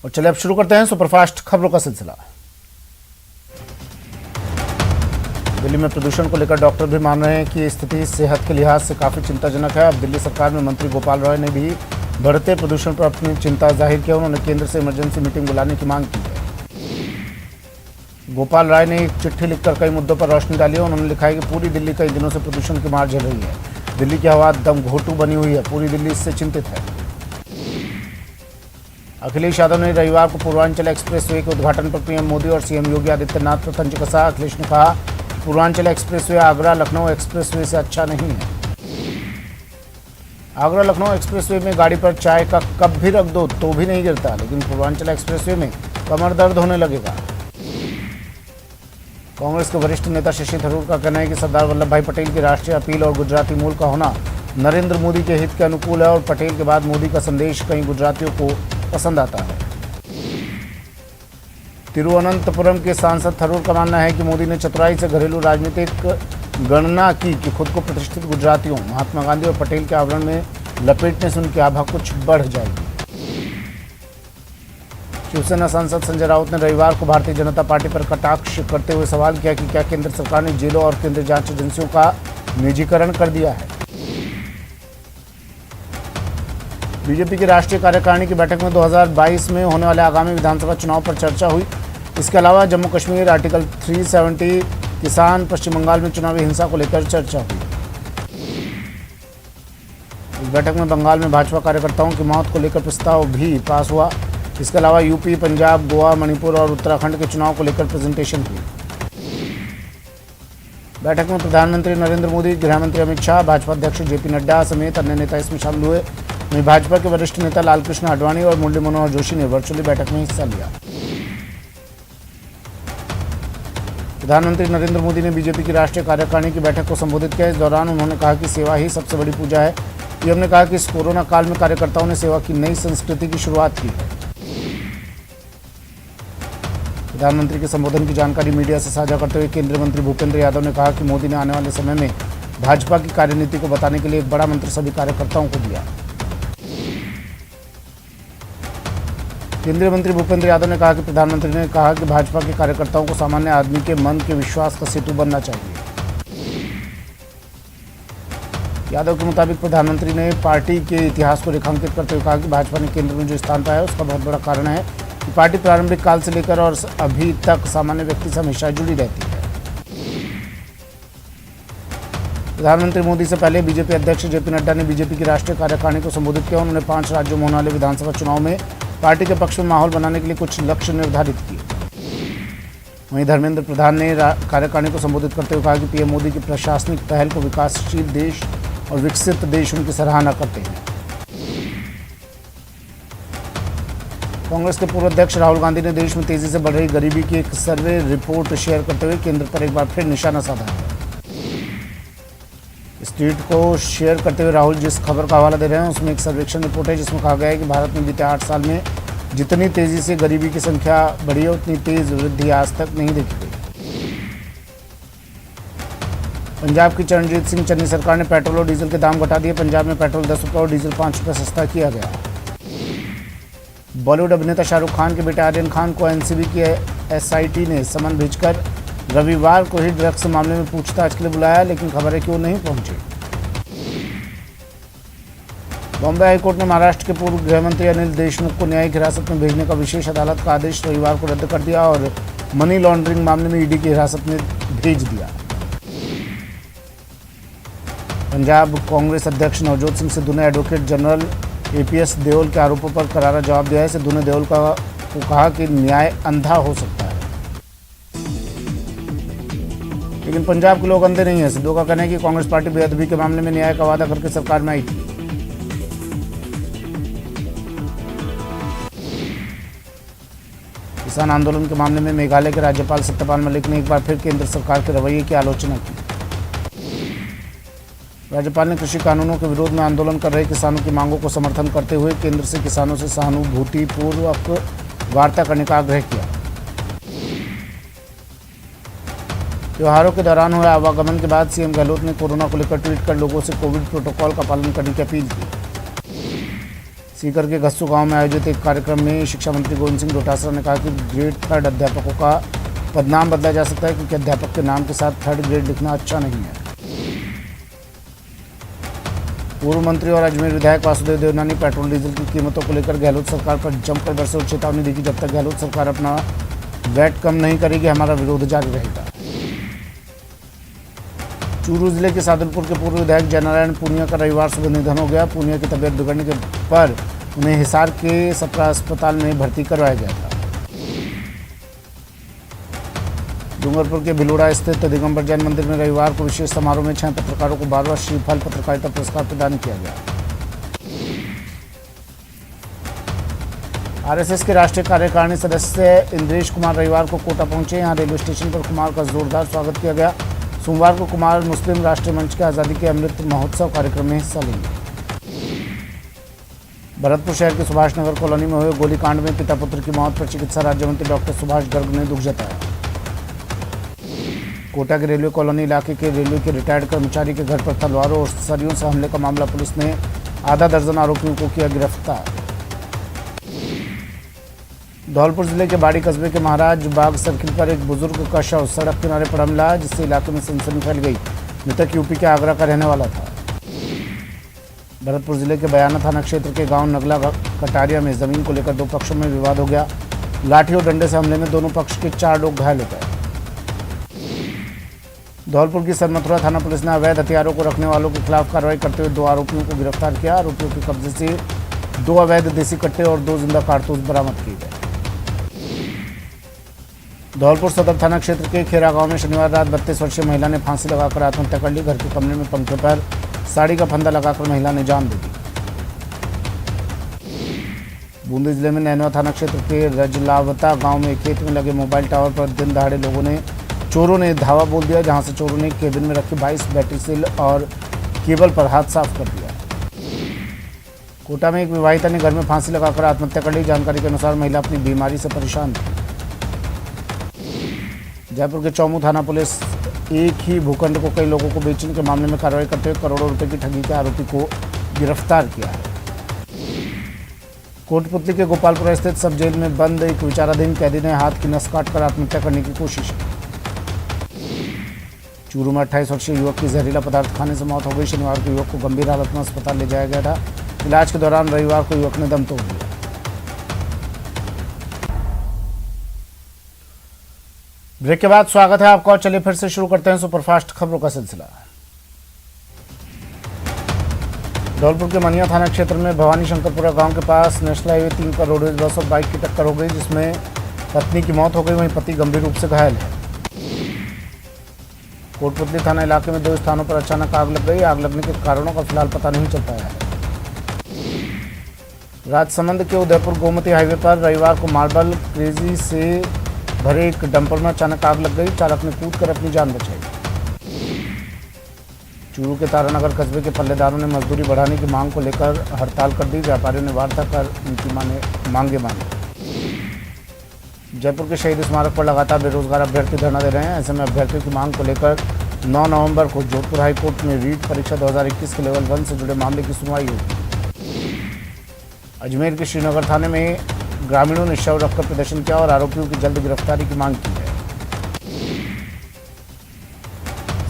और चलिए अब शुरू करते हैं सुपरफास्ट खबरों का सिलसिला। दिल्ली में प्रदूषण को लेकर डॉक्टर भी मान रहे हैं कि स्थिति सेहत के लिहाज से काफी चिंताजनक है। अब दिल्ली सरकार में मंत्री गोपाल राय ने भी बढ़ते प्रदूषण पर अपनी चिंता जाहिर किया। उन्होंने केंद्र से इमरजेंसी मीटिंग बुलाने की मांग की है। गोपाल राय ने एक चिट्ठी लिखकर कई मुद्दों पर रोशनी डाली है। उन्होंने लिखा है कि पूरी दिल्ली कई दिनों से प्रदूषण की मार झेल रही है। दिल्ली की हवा दम घोंटू बनी हुई है। पूरी दिल्ली इससे चिंतित है। अखिलेश यादव ने रविवार को पूर्वांचल एक्सप्रेसवे के उद्घाटन पर पीएम मोदी और सीएम योगी आदित्यनाथ पर तंज कसा। अखिलेश ने कहा कि पूर्वांचल एक्सप्रेसवे आगरा लखनऊ एक्सप्रेसवे से अच्छा नहीं है। आगरा लखनऊ एक्सप्रेसवे में गाड़ी पर चाय का कप भी रख दो तो भी नहीं गिरता, लेकिन पूर्वांचल एक्सप्रेसवे में कमर दर्द होने लगेगा। कांग्रेस के वरिष्ठ नेता शशि थरूर का कहना है कि सरदार वल्लभ भाई पटेल की राष्ट्रीय अपील और गुजराती मूल का होना नरेंद्र मोदी के हित के अनुकूल है और पटेल के बाद मोदी का संदेश कई गुजरातियों को पसंद आता है। तिरुवनंतपुरम के सांसद थरूर का मानना है कि मोदी ने चतुराई से घरेलू राजनीतिक गणना की कि खुद को प्रतिष्ठित गुजरातियों, महात्मा गांधी और पटेल के आवरण में लपेटने से उनकी आभा कुछ बढ़ जाएगी। शिवसेना सांसद संजय राउत ने रविवार को भारतीय जनता पार्टी पर कटाक्ष करते हुए सवाल किया कि क्या केंद्र सरकार ने जेलों और केंद्रीय जांच एजेंसियों का निजीकरण कर दिया है। बीजेपी की राष्ट्रीय कार्यकारिणी की बैठक में 2022 में होने वाले आगामी विधानसभा चुनाव पर चर्चा हुई। इसके अलावा जम्मू कश्मीर, आर्टिकल 370, किसान, पश्चिम बंगाल में चुनावी हिंसा को लेकर चर्चा हुई। इस बैठक में बंगाल में भाजपा कार्यकर्ताओं की मौत को लेकर प्रस्ताव भी पास हुआ। इसके अलावा यूपी, पंजाब, गोवा, मणिपुर और उत्तराखंड के चुनाव को लेकर प्रेजेंटेशन हुई। बैठक में प्रधानमंत्री नरेंद्र मोदी, गृह मंत्री अमित शाह, भाजपा अध्यक्ष जेपी नड्डा समेत अन्य नेता इसमें शामिल हुए। वहीं भाजपा के वरिष्ठ नेता लालकृष्ण आडवाणी और मुरली मनोहर जोशी ने वर्चुअली बैठक में हिस्सा लिया। प्रधानमंत्री नरेंद्र मोदी ने बीजेपी की राष्ट्रीय कार्यकारिणी की बैठक को संबोधित किया। इस दौरान उन्होंने कहा कि सेवा ही सबसे बड़ी पूजा है। पीएम ने कहा कि इस कोरोना काल में कार्यकर्ताओं ने सेवा की नई संस्कृति की शुरुआत की है। प्रधानमंत्री के संबोधन की जानकारी मीडिया से साझा करते हुए केंद्रीय मंत्री भूपेंद्र यादव ने कहा कि मोदी ने आने वाले समय में भाजपा की कार्यनीति को बताने के लिए एक बड़ा मंत्र सभी कार्यकर्ताओं को दिया। केंद्रीय मंत्री भूपेंद्र यादव ने कहा कि प्रधानमंत्री ने कहा कि भाजपा के कार्यकर्ताओं को सामान्य आदमी के मन के विश्वास का सेतु बनना चाहिए। यादव के मुताबिक प्रधानमंत्री ने पार्टी के इतिहास को रेखांकित करते हुए कहा कि भाजपा ने केंद्र में जो स्थान पाया उसका बहुत बड़ा कारण है कि पार्टी प्रारंभिक काल से लेकर और अभी तक सामान्य व्यक्ति से हमेशा जुड़ी रहती है। प्रधानमंत्री मोदी से पहले बीजेपी अध्यक्ष जेपी नड्डा ने बीजेपी की राष्ट्रीय कार्यकारिणी को संबोधित किया। उन्होंने 5 राज्यों में होने वाले विधानसभा चुनाव में पार्टी के पक्ष में माहौल बनाने के लिए कुछ लक्ष्य निर्धारित किए। वहीं धर्मेंद्र प्रधान ने कार्यकारिणी को संबोधित करते हुए कहा कि पीएम मोदी की प्रशासनिक पहल को विकासशील देश और विकसित देश उनकी सराहना करते हैं। कांग्रेस के पूर्व अध्यक्ष राहुल गांधी ने देश में तेजी से बढ़ रही गरीबी की एक सर्वे रिपोर्ट शेयर करते हुए केंद्र पर एक बार फिर निशाना साधा है। इस ट्वीट को शेयर करते हुए राहुल जिस खबर का हवाला दे रहे हैं उसमें एक सर्वेक्षण रिपोर्ट है जिसमें कहा गया है कि भारत में बीते 8 साल में जितनी तेजी से गरीबी की संख्या बढ़ी है उतनी तेज वृद्धि आज तक नहीं देखी गई। पंजाब की चरणजीत सिंह चन्नी सरकार ने पेट्रोल और डीजल के दाम घटा दिए। पंजाब में पेट्रोल 10 रुपये और डीजल 5 रुपये सस्ता किया गया। बॉलीवुड अभिनेता शाहरुख खान के बेटे आर्यन खान को एनसीबी की एसआईटी ने समन भेजकर रविवार को ही ड्रग्स मामले में पूछताछ के लिए बुलाया, लेकिन खबर है कि वो नहीं पहुंचे। बॉम्बे हाईकोर्ट ने महाराष्ट्र के पूर्व गृह मंत्री अनिल देशमुख को न्यायिक हिरासत में भेजने का विशेष अदालत का आदेश रविवार को रद्द कर दिया और मनी लॉन्ड्रिंग मामले में ईडी की हिरासत में भेज दिया। पंजाब कांग्रेस अध्यक्ष नवजोत सिंह सिद्धू ने एडवोकेट जनरल एपीएस देओल के आरोपों पर करारा जवाब दिया है। सिद्धू ने देओल को कहा कि न्याय अंधा हो सकता है, लेकिन पंजाब के लोग अंधे नहीं हैं। सिद्धू का कहना है कि कांग्रेस पार्टी बेअदबी के मामले में न्याय का वादा करके सरकार में आई थी। किसान आंदोलन के मामले में मेघालय के राज्यपाल सत्यपाल मलिक ने एक बार फिर केंद्र सरकार के रवैये की आलोचना की। राज्यपाल ने कृषि कानूनों के विरोध में आंदोलन कर रहे किसानों की मांगों को समर्थन करते हुए केंद्र से किसानों से सहानुभूतिपूर्वक वार्ता करने का आग्रह किया। त्योहारों के दौरान हुए आवागमन के बाद सीएम गहलोत ने कोरोना को लेकर ट्वीट कर लोगों से कोविड प्रोटोकॉल का पालन करने की अपील की। सीकर के गस्सू गांव में आयोजित एक कार्यक्रम में शिक्षा मंत्री गोविंद सिंह डोटासरा ने कहा कि ग्रेड 3 अध्यापकों का पदनाम बदला जा सकता है क्योंकि अध्यापक के नाम के साथ 3rd ग्रेड लिखना अच्छा नहीं है। पूर्व मंत्री और अजमेर विधायक वासुदेव देवनानी पेट्रोल डीजल की कीमतों को लेकर गहलोत सरकार पर जमकर बरसे और चेतावनी दी कि जब तक गहलोत सरकार अपना वैट कम नहीं करेगी हमारा विरोध जारी रहेगा। चूरू जिले के सादुलपुर के पूर्व विधायक जयनारायण पूनिया का रविवार सुबह निधन हो गया। पूनिया की तबीयत बिगड़ने के पर उन्हें हिसार के सप्रा अस्पताल में भर्ती करवाया गया था। डूंगरपुर के भिलोड़ा स्थित दिगंबर जैन मंदिर में रविवार को विशेष समारोह में 6 पत्रकारों को 12वां श्रीफल पत्रकारिता पुरस्कार प्रदान किया गया। आरएसएस के राष्ट्रीय कार्यकारिणी सदस्य इंद्रेश कुमार रविवार को कोटा पहुंचे। यहां रेलवे स्टेशन पर कुमार का जोरदार स्वागत किया गया। सोमवार को कुमार मुस्लिम राष्ट्रीय मंच के आज़ादी के अमृत महोत्सव कार्यक्रम में हिस्सा लेंगे। भरतपुर शहर के सुभाष नगर कॉलोनी में हुए गोलीकांड में पिता पुत्र की मौत पर चिकित्सा राज्य मंत्री डॉक्टर सुभाष गर्ग ने दुख जताया। कोटा के रेलवे कॉलोनी इलाके के रेलवे के रिटायर्ड कर्मचारी के घर पर तलवारों और सरियों से हमले का मामला पुलिस ने आधा दर्जन आरोपियों को किया गिरफ्तार। धौलपुर जिले के बाड़ी कस्बे के महाराज बाग सर्किल पर एक बुजुर्ग का शव सड़क किनारे पड़ा मिला जिससे इलाके में सनसनी फैल गई। मृतक यूपी के आगरा का रहने वाला था। भरतपुर जिले के बयाना थाना क्षेत्र के गांव नगला कटारिया में जमीन को लेकर 2 पक्षों में विवाद हो गया। लाठी और डंडे से हमले में दोनों पक्ष के 4 लोग घायल हो गए। धौलपुर की सरमथुरा थाना पुलिस ने अवैध हथियारों को रखने वालों के खिलाफ कार्रवाई करते हुए 2 आरोपियों को गिरफ्तार किया। आरोपियों के कब्जे से 2 अवैध देसी कट्टे और 2 जिंदा कारतूस बरामद किए गए। धौलपुर सदर थाना क्षेत्र के खेरा गांव में शनिवार रात 32 वर्षीय महिला ने फांसी लगाकर आत्महत्या कर ली। घर के कमरे में पंखे पर साड़ी का फंदा लगाकर महिला ने जान दे दी। बूंदी जिले में नैनवा थाना क्षेत्र के रजलावता गांव में खेत में लगे मोबाइल टावर पर दिन दहाड़े चोरों ने धावा बोल दिया, जहां से चोरों ने केबिन में रखे 22 बैटरी सेल और केबल पर हाथ साफ कर दिया। कोटा में एक विवाहिता ने घर में फांसी लगाकर आत्महत्या कर ली। जानकारी के अनुसार महिला अपनी बीमारी से परेशान थी। जयपुर के चौमू थाना पुलिस एक ही भूखंड को कई लोगों को बेचने के मामले में कार्रवाई करते हुए करोड़ों रुपए की ठगी के आरोपी को गिरफ्तार किया है। कोटपुतली के गोपालपुरा स्थित सब जेल में बंद एक विचाराधीन कैदी ने हाथ की नस काटकर आत्महत्या करने की कोशिश की। चूरू में 28 वर्षीय युवक की जहरीला पदार्थ खाने से मौत हो गई। शनिवार को युवक को गंभीर हालत में अस्पताल ले जाया गया था। इलाज के दौरान रविवार को युवक ने दम तोड़ दिया। ब्रेक के बाद स्वागत है आपका और चलिए फिर से शुरू करते हैं सुपरफास्ट खबरों का सिलसिला। धौलपुर के मनिया थाना क्षेत्र में भवानी शंकरपुरा गांव के पास नेशनल हाईवे 3 पर रोडवेज बस और बाइक की टक्कर हो गई जिसमें पत्नी की मौत हो गई, वहीं पति गंभीर रूप से घायल है। कोटपुतली थाना इलाके में 2 स्थानों पर अचानक आग लग गई। आग लगने के कारणों का फिलहाल पता नहीं चल पाया है। राजसमंद के उदयपुर गोमती हाईवे पर रविवार को मार्बल क्रेजी से भरे एक डंपर में अचानक आग लग गई। चालक ने कूदकर अपनी जान बचाई। चूरू के तारानगर कस्बे के पल्लेदारों ने मजदूरी बढ़ाने की मांग को लेकर हड़ताल कर दी। व्यापारियों ने वार्ता कर उनकी मांगे मांगी। जयपुर के शहीद स्मारक पर लगातार बेरोजगार अभ्यर्थी धरना दे रहे हैं। ऐसे में अभ्यर्थियों की मांग को लेकर 9 नवंबर को जोधपुर हाईकोर्ट में रीट परीक्षा 2021 के लेवल 1 से जुड़े मामले की सुनवाई होगी। अजमेर के श्रीनगर थाने में ग्रामीणों ने शव रखकर प्रदर्शन किया और आरोपियों की जल्द गिरफ्तारी की मांग की है।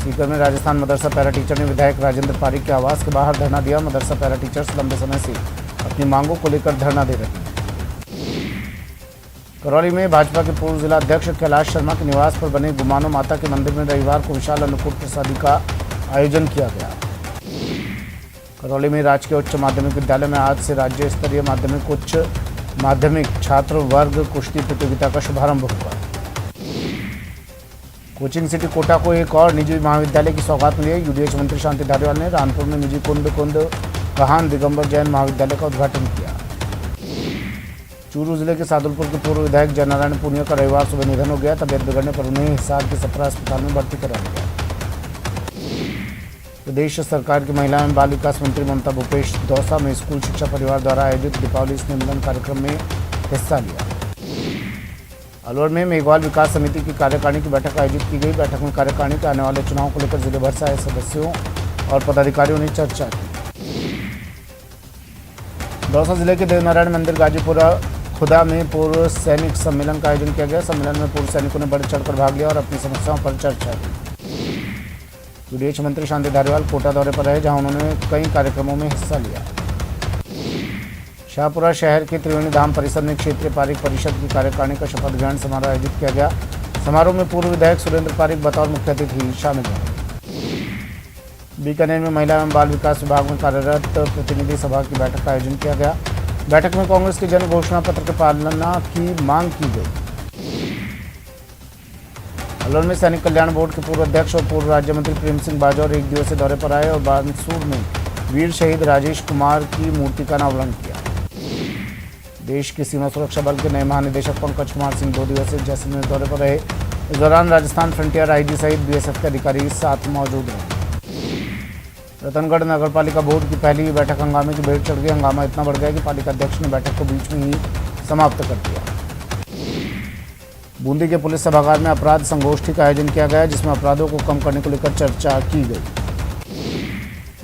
सीकर में राजस्थान मदरसा पैरा टीचर ने विधायक राजेंद्र पारीक के आवास के बाहर धरना दिया। मदरसा पैरा टीचर्स लंबे समय से अपनी मांगों को लेकर धरना दे रहे हैं। करौली में भाजपा के पूर्व जिला अध्यक्ष कैलाश शर्मा के निवास पर बने गुमानो माता के मंदिर में रविवार को विशाल अन्नकूट प्रसादी का आयोजन किया गया। करौली में राजकीय उच्च माध्यमिक विद्यालय में आज से राज्य स्तरीय माध्यमिक छात्र वर्ग कुश्ती प्रतियोगिता का शुभारंभ हुआ। कोचिंग सिटी कोटा को एक और निजी महाविद्यालय की सौगात मिली है। यूडीएच मंत्री शांति धारीवाल ने रानपुर में निजी कुंद कहान दिगंबर जैन महाविद्यालय का उद्घाटन किया। चूरू जिले के सादुलपुर के पूर्व विधायक जयनारायण पूनिया का रविवार सुबह निधन हो गया। तबियत बिगड़ने पर उन्हें हिसार के सप्रा अस्पताल में भर्ती कराया गया। प्रदेश सरकार की महिला एवं बाल विकास मंत्री ममता भूपेश दौसा में स्कूल शिक्षा परिवार द्वारा आयोजित दीपावली स्नेह मिलन कार्यक्रम में हिस्सा लिया। अलवर में मेघवाल विकास समिति की कार्यकारिणी की बैठक आयोजित की गई। बैठक में कार्यकारिणी के आने वाले चुनाव को लेकर जिले भर से आए सदस्यों और पदाधिकारियों ने चर्चा की। दौसा जिले के देवनारायण मंदिर गाजीपुरा खुदा में पूर्व सैनिक सम्मेलन का आयोजन किया गया। सम्मेलन में पूर्व सैनिकों ने बढ़ चढ़कर भाग लिया और अपनी समस्याओं पर चर्चा की। विदेश मंत्री शांति धारीवाल कोटा दौरे पर रहे, जहां उन्होंने कई कार्यक्रमों में हिस्सा लिया। शाहपुरा शहर के त्रिवेणी धाम परिसर में क्षेत्रीय पारिक परिषद की कार्यकारिणी का शपथ ग्रहण समारोह आयोजित किया गया। समारोह में पूर्व विधायक सुरेंद्र पारिक बतौर मुख्य अतिथि शामिल हुए। बीकानेर में महिला एवं बाल विकास विभाग में कार्यरत प्रतिनिधि सभा की बैठक का आयोजन किया गया। बैठक में कांग्रेस के जन घोषणा पत्र के पालना की मांग की गई। अलवर में सैनिक कल्याण बोर्ड के पूर्व अध्यक्ष और पूर्व राज्य मंत्री प्रेम सिंह बाजौर एक दिवसीय दौरे पर आए और बानसूर में वीर शहीद राजेश कुमार की मूर्ति का अनावरण किया। देश की सीमा सुरक्षा बल के नए महानिदेशक पंकज कुमार सिंह 2 दिवसीय जैसलमेर दौरे पर रहे। इस दौरान राजस्थान फ्रंटियर आईजी सहित बीएसएफ के अधिकारी साथ मौजूद रहे। रतनगढ़ नगर पालिका बोर्ड की पहली बैठक हंगामे की भेंट चढ़ गई। हंगामा इतना बढ़ गया कि पालिका अध्यक्ष ने बैठक को बीच में ही समाप्त कर दिया। बूंदी के पुलिस सभागार में अपराध संगोष्ठी का आयोजन किया गया, जिसमें अपराधों को कम करने को लेकर चर्चा की गई।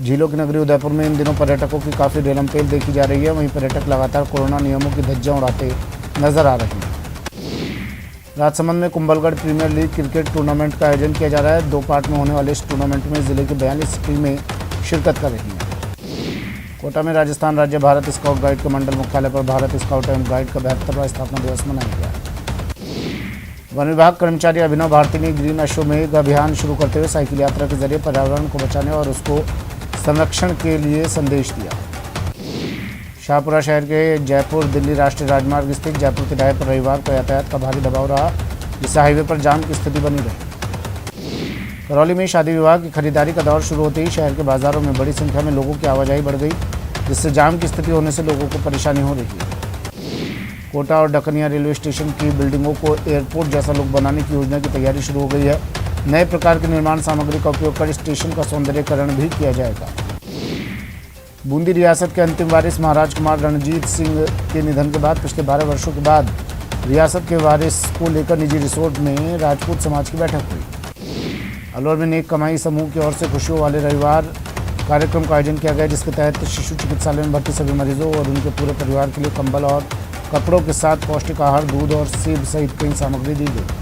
झीलों की नगरी उदयपुर में इन दिनों पर्यटकों की काफ़ी रेलमपेल देखी जा रही है। वहीं पर्यटक लगातार कोरोना नियमों की धज्जियां उड़ाते नजर आ रहे हैं। राजसमंद में Kumbhalgarh premier league cricket tournament का आयोजन किया जा रहा है। 2 पार्ट में होने वाले इस टूर्नामेंट में जिले की 42 टीमें शिरकत कर रही हैं। कोटा में राजस्थान राज्य भारत स्काउट गाइड के मंडल मुख्यालय पर भारत स्काउट एवं गाइड का 72वां स्थापना दिवस मनाया गया। वन विभाग कर्मचारी अभिनव भारती ने ग्रीन अश्वमेघ अभियान शुरू करते हुए साइकिल यात्रा के जरिए पर्यावरण को बचाने और उसको संरक्षण के लिए संदेश दिया। शाहपुरा शहर के जयपुर दिल्ली राष्ट्रीय राजमार्ग स्थित जयपुर किराए पर रविवार को यातायात का भारी दबाव रहा, जिससे हाईवे पर जाम की स्थिति बनी रही। करौली में शादी विवाह की खरीदारी का दौर शुरू होते ही शहर के बाजारों में बड़ी संख्या में लोगों की आवाजाही बढ़ गई, जिससे जाम की स्थिति होने से लोगों को परेशानी हो रही है। कोटा और डकनिया रेलवे स्टेशन की बिल्डिंगों को एयरपोर्ट जैसा लुक बनाने की योजना की तैयारी शुरू हो गई है। नए प्रकार की निर्माण सामग्री का उपयोग कर स्टेशन का सौंदर्यीकरण भी किया जाएगा। बूंदी रियासत के अंतिम वारिस महाराज कुमार रणजीत सिंह के निधन के बाद पिछले 12 वर्षों के बाद रियासत के वारिस को लेकर निजी रिसोर्ट में राजपूत समाज की बैठक हुई। अलवर में नेक कमाई समूह की ओर से खुशियों वाले रविवार कार्यक्रम का आयोजन किया गया, जिसके तहत शिशु चिकित्सालय में भर्ती सभी मरीजों और उनके पूरे परिवार के लिए कंबल और कपड़ों के साथ पौष्टिक आहार, दूध और सेब सहित कई सामग्री दी गई।